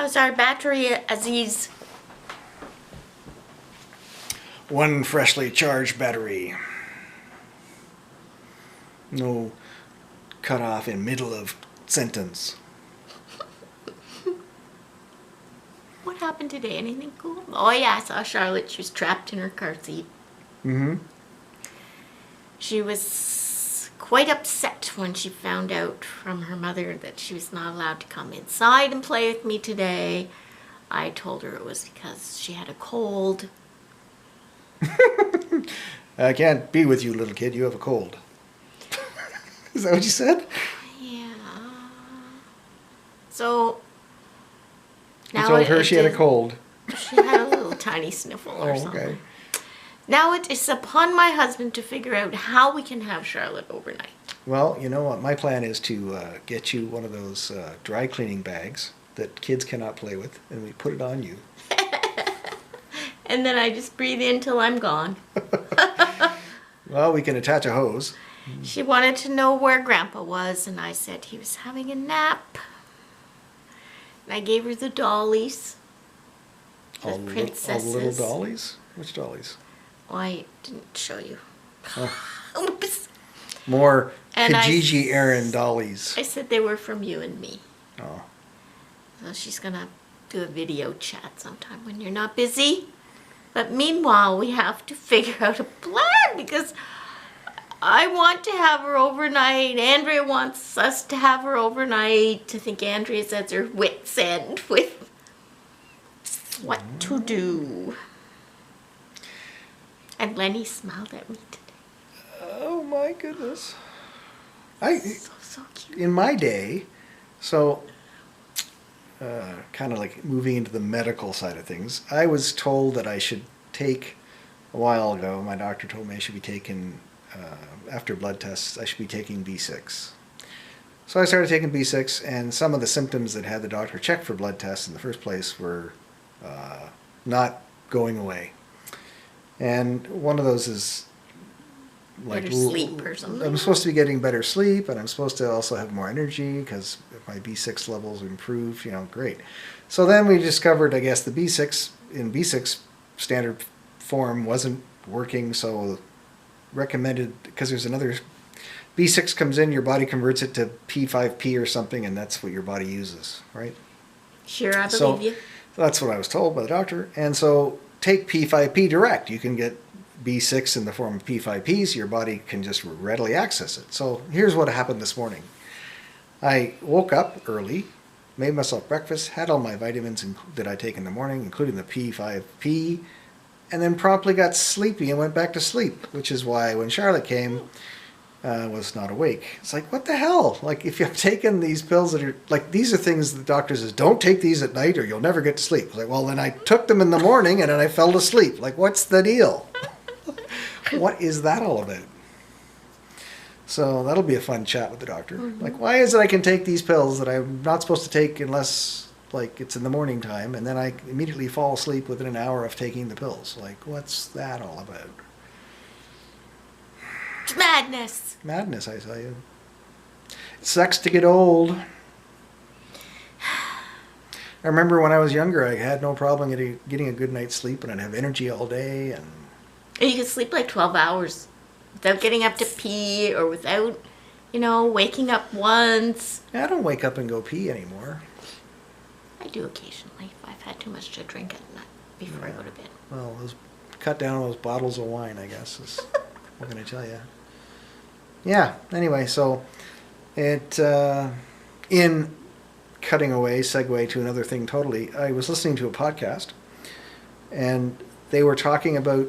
How's our battery, Aziz? One freshly charged battery. No cut off in middle of sentence. What happened today? Anything cool? Oh yeah, I saw Charlotte. She was trapped in her car seat. Mm-hmm. She was quite upset when she found out from her mother that she was not allowed to come inside and play with me today. I told her it was because she had a cold. I can't be with you, little kid. You have a cold. Is that what you said? Yeah. So You told her she had a cold. She had a little tiny sniffle or something. Okay. Now it is upon my husband to figure out how we can have Charlotte overnight. Well, you know what? My plan is to get you one of those dry cleaning bags that kids cannot play with, and we put it on you. And then I just breathe in till I'm gone. Well, we can attach a hose. She wanted to know where Grandpa was, and I said he was having a nap. And I gave her the dollies. The princesses. All the little dollies? Which dollies? Oh, I didn't show you. Oh. Oops. More And Kijiji Aaron dollies. I said they were from you and me. Oh. So she's going to do a video chat sometime when you're not busy. But meanwhile, we have to figure out a plan because I want to have her overnight. Andrea wants us to have her overnight. I think Andrea's at her wit's end with what to do. And Lenny smiled at me today. Oh my goodness. So cute. In my day, so kind of like moving into the medical side of things, I was told that I should take, a while ago, my doctor told me I should be taking, after blood tests, I should be taking B6. So I started taking B6, and some of the symptoms that had the doctor check for blood tests in the first place were not going away. And one of those is like better sleep or something. I'm supposed to be getting better sleep, and I'm supposed to also have more energy because my B6 levels improved. Great. So then we discovered, I guess, the B6 in B6 standard form wasn't working. So recommended, because there's another B6 comes in, your body converts it to P5P or something, and that's what your body uses, right? Sure, I believe you. That's what I was told by the doctor. And so take P5P direct. You can get B6 in the form of P5Ps. Your body can just readily access it. So here's what happened this morning. I woke up early, made myself breakfast, had all my vitamins that I take in the morning, including the P5P, and then promptly got sleepy and went back to sleep, which is why when Charlotte came, was not awake. It's like, what the hell? Like, if you've taken these pills that are, like, these are things the doctor says, don't take these at night or you'll never get to sleep. It's like, well, then I took them in the morning and then I fell to sleep. Like, what's the deal? What is that all about? So that'll be a fun chat with the doctor. Mm-hmm. Like, why is it I can take these pills that I'm not supposed to take unless, like, it's in the morning time, and then I immediately fall asleep within an hour of taking the pills? Like, what's that all about? It's madness. Madness, I tell you. It sucks to get old. I remember when I was younger, I had no problem getting a good night's sleep, and I'd have energy all day. And you could sleep like 12 hours without getting up to pee or without, waking up once. I don't wake up and go pee anymore. I do occasionally if I've had too much to drink at night before I go to bed. Well, cut down on those bottles of wine, I guess, is what can I tell you. Yeah, anyway, so it, in cutting away, segue to another thing totally, I was listening to a podcast, and they were talking about,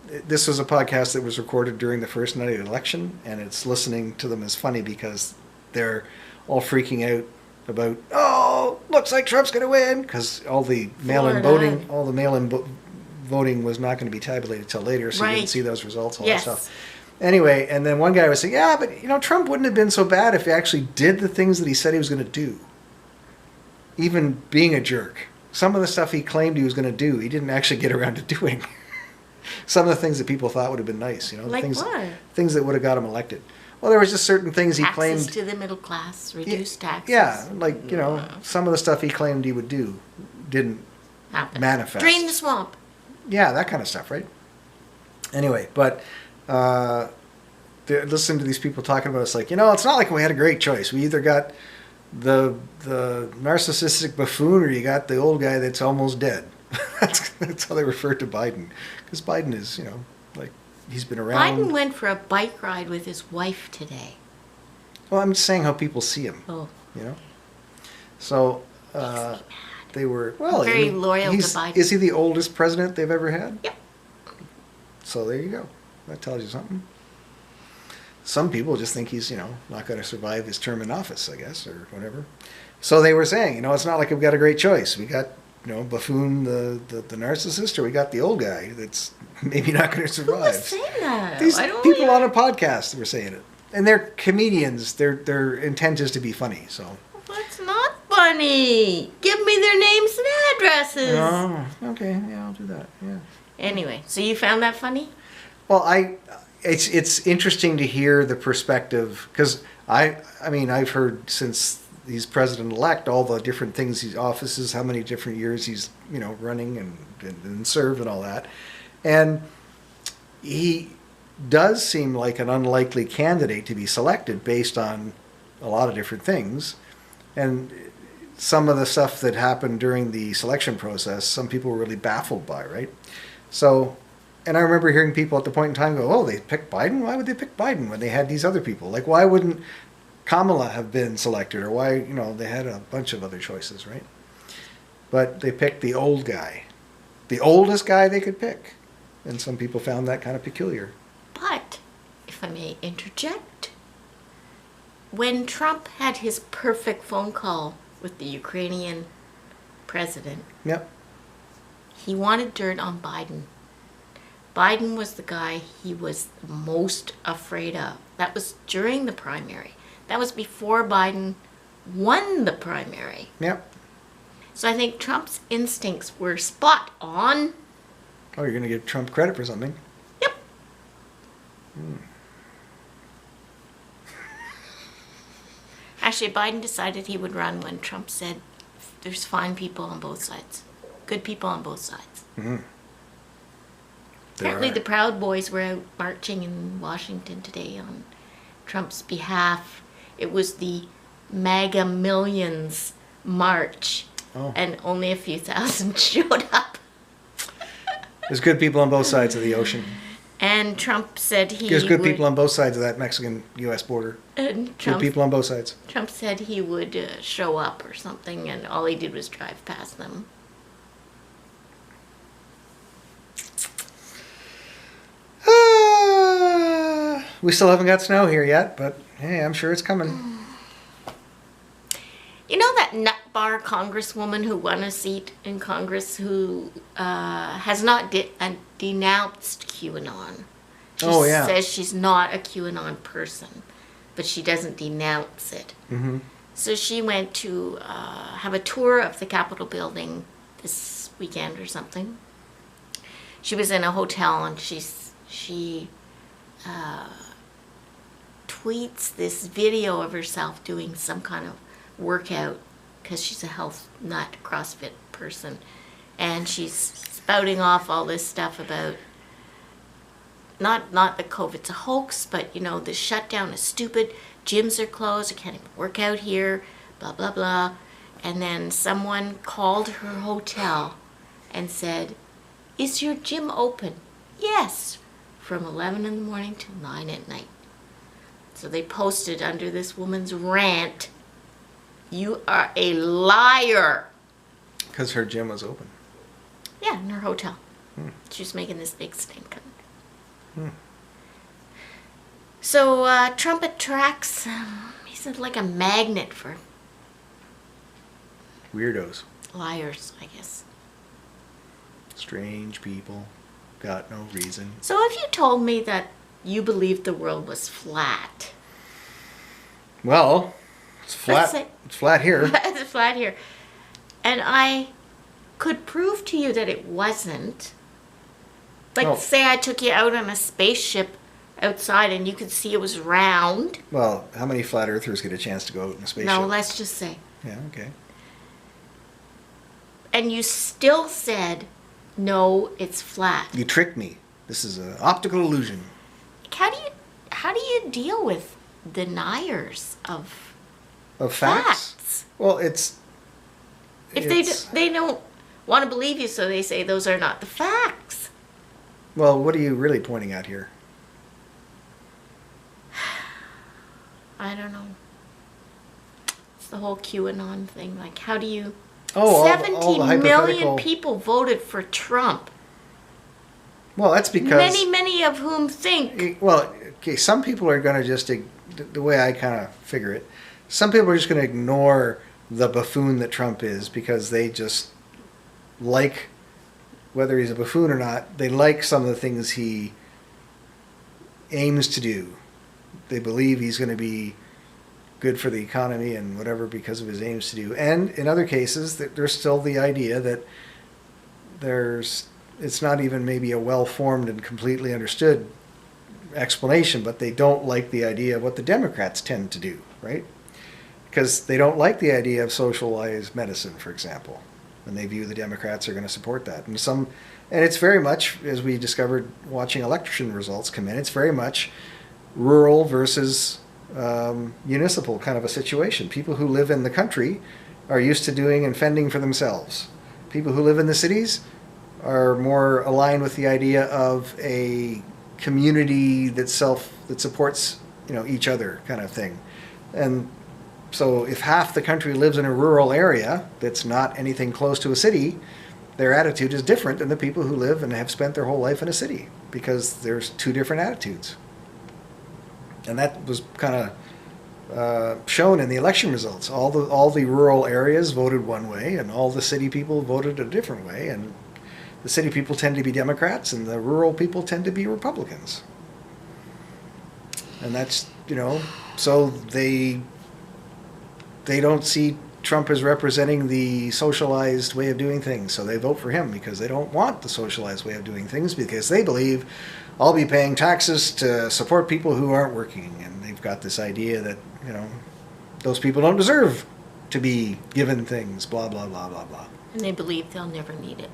this was a podcast that was recorded during the first night of the election, and it's listening to them is funny because they're all freaking out about, looks like Trump's going to win, because all the mail-in voting was not going to be tabulated till later, so you didn't see those results, all that stuff. Anyway, and then one guy was saying, yeah, but Trump wouldn't have been so bad if he actually did the things that he said he was going to do. Even being a jerk. Some of the stuff he claimed he was going to do, he didn't actually get around to doing. Some of the things that people thought would have been nice, Like things, what? things that would have got him elected. Well, there was just certain things he Taxes claimed. to the middle class, reduced taxes. Yeah, like, some of the stuff he claimed he would do didn't Happen. manifest. Drain the swamp. Yeah, that kind of stuff, right? Anyway, but listening to these people talking about it, it's like, it's not like we had a great choice. We either got the narcissistic buffoon or you got the old guy that's almost dead. That's how they refer to Biden. Because Biden is, like, he's been around. Biden went for a bike ride with his wife today. Well, I'm just saying how people see him. Oh. So, Makes me mad. they were, well, Very loyal to Biden. Is he the oldest president they've ever had? Yep. So there you go. That tells you something. Some people just think he's, not going to survive his term in office, I guess, or whatever. So they were saying, it's not like we've got a great choice. We got, buffoon, the narcissist, or we got the old guy that's maybe not going to survive. Who was saying that? These I don't people even- on a podcast were saying it. And they're comedians. Their intent is to be funny, so. That's not funny. Give me their names and addresses. Oh, okay. Yeah, I'll do that. Yeah. Anyway, so you found that funny? Well, it's interesting to hear the perspective, because I mean, I've heard since he's president-elect all the different things, his offices, how many different years he's, running and served and all that. And he does seem like an unlikely candidate to be selected based on a lot of different things. And some of the stuff that happened during the selection process, some people were really baffled by, right? So, and I remember hearing people at the point in time go, oh, they picked Biden? Why would they pick Biden when they had these other people? Like, why wouldn't Kamala have been selected? Or why, they had a bunch of other choices, right? But they picked the old guy. The oldest guy they could pick. And some people found that kind of peculiar. But, if I may interject, when Trump had his perfect phone call with the Ukrainian president, Yep. he wanted dirt on Biden. Biden was the guy he was most afraid of. That was during the primary. That was before Biden won the primary. Yep. So I think Trump's instincts were spot on. Oh, you're going to give Trump credit for something. Yep. Actually, Biden decided he would run when Trump said there's fine people on both sides. Good people on both sides. Mm-hmm. Apparently the Proud Boys were out marching in Washington today on Trump's behalf. It was the MAGA Millions March, and only a few thousand showed up. There's good people on both sides of the ocean. And Trump said he There's good would, people on both sides of that Mexican-U.S. border. and Good Trump, people on both sides. Trump said he would show up or something, and all he did was drive past them. We still haven't got snow here yet, but hey, I'm sure it's coming. You know that nut bar congresswoman who won a seat in Congress who has not denounced QAnon? She says she's not a QAnon person, but she doesn't denounce it. Mm-hmm. So she went to have a tour of the Capitol building this weekend or something. She was in a hotel and she tweets this video of herself doing some kind of workout because she's a health nut CrossFit person, and she's spouting off all this stuff about not that COVID's a hoax, but the shutdown is stupid, gyms are closed, I can't even work out here, blah blah blah. And then someone called her hotel and said, "Is your gym open?" "Yes, from 11 in the morning till 9 at night." So they posted under this woman's rant, "You are a liar." Because her gym was open. Yeah, in her hotel. She was making this big stink. So Trump attracts, he's like a magnet for Weirdos. liars, I guess. Strange people. Got no reason. So if you told me that you believed the world was flat, Well, it's flat. Let's say- It's flat here. it's flat here, and I could prove to you that it wasn't, like Oh. say I took you out on a spaceship outside and you could see it was round. Well, how many flat earthers get a chance to go out in a spaceship? No, let's just say. Yeah, okay. And you still said, no, it's flat. You tricked me. This is an optical illusion. How do you deal with deniers of facts? Well, if they don't want to believe you, so they say those are not the facts. Well, what are you really pointing at here? I don't know. It's the whole QAnon thing. Like, how do you... Oh, 70 million people voted for Trump. Well, that's because... Many of whom think... Well, okay, some people are going to just... The way I kind of figure it, some people are just going to ignore the buffoon that Trump is because they just like, whether he's a buffoon or not, they like some of the things he aims to do. They believe he's going to be good for the economy and whatever because of his aims to do. And in other cases, there's still the idea that it's not even maybe a well-formed and completely understood explanation, but they don't like the idea of what the Democrats tend to do, right? Because they don't like the idea of socialized medicine, for example, and they view the Democrats are going to support that. And it's very much, as we discovered watching election results come in, it's very much rural versus municipal kind of a situation. People who live in the country are used to doing and fending for themselves. People who live in the cities are more aligned with the idea of a community that supports each other kind of thing. And so if half the country lives in a rural area that's not anything close to a city, their attitude is different than the people who live and have spent their whole life in a city, because there's two different attitudes. And that was kind of shown in the election results. All the rural areas voted one way, and all the city people voted a different way. And the city people tend to be Democrats, and the rural people tend to be Republicans. And that's, so they don't see Trump as representing the socialized way of doing things. So they vote for him because they don't want the socialized way of doing things, because they believe I'll be paying taxes to support people who aren't working. And they've got this idea that, those people don't deserve to be given things, blah, blah, blah, blah, blah. And they believe they'll never need it.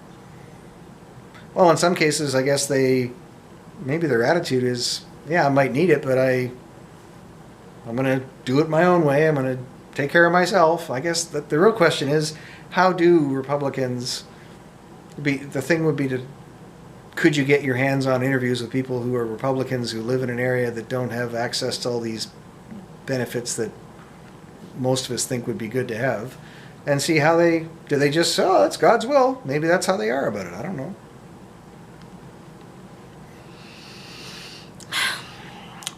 Well, in some cases, I guess maybe their attitude is, yeah, I might need it, but I'm going to do it my own way. I'm going to take care of myself. I guess that the real question is, how do Republicans the thing would be could you get your hands on interviews with people who are Republicans who live in an area that don't have access to all these benefits that most of us think would be good to have, and see how do they just, that's God's will. Maybe that's how they are about it. I don't know.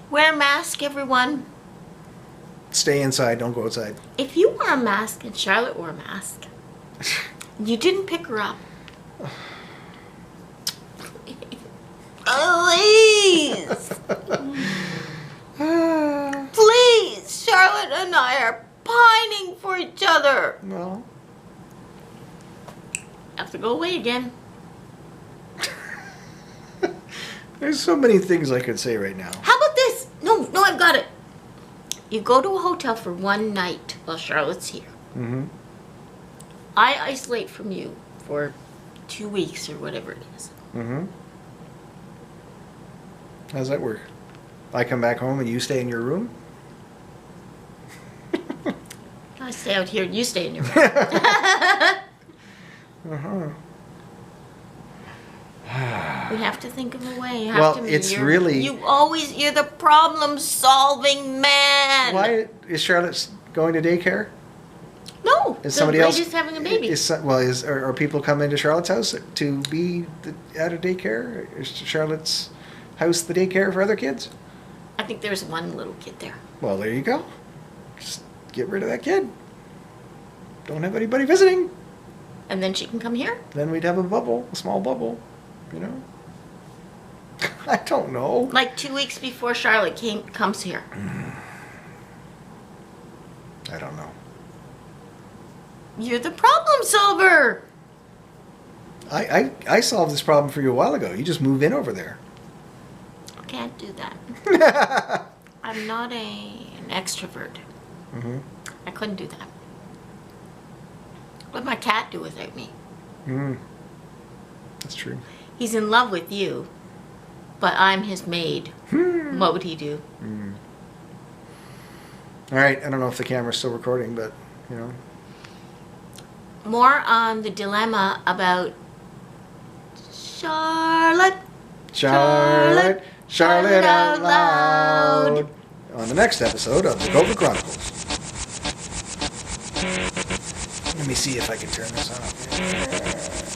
Wear a mask, everyone. Stay inside, don't go outside. If you wore a mask and Charlotte wore a mask, you didn't pick her up. Please. Please, Charlotte and I are pining for each other. Well. Have to go away again. There's so many things I could say right now. How about this? No, I've got it. You go to a hotel for one night while Charlotte's here. Mm-hmm. I isolate from you for 2 weeks or whatever it is. Mm-hmm. How's that work? I come back home and you stay in your room? I stay out here and you stay in your room. Uh-huh. We have to think of a way. Well, it's really... You're the problem-solving man. Why is Charlotte going to daycare? No, is somebody else just having a baby? Are people coming to Charlotte's house to be at a daycare? Is Charlotte's house the daycare for other kids? I think there's one little kid there. Well, there you go. Just get rid of that kid. Don't have anybody visiting. And then she can come here? Then we'd have a small bubble, I don't know. Like 2 weeks before Charlotte comes here. I don't know. You're the problem solver. I solved this problem for you a while ago. You just move in over there. can't do that. I'm not an extrovert. Mm-hmm. I couldn't do that. What would my cat do without me? Mm. That's true. He's in love with you, but I'm his maid. What would he do? Mm. All right. I don't know if the camera's still recording, but, you know. More on the dilemma about Charlotte out loud. On the next episode of the Chronicles. Let me see if I can turn this off.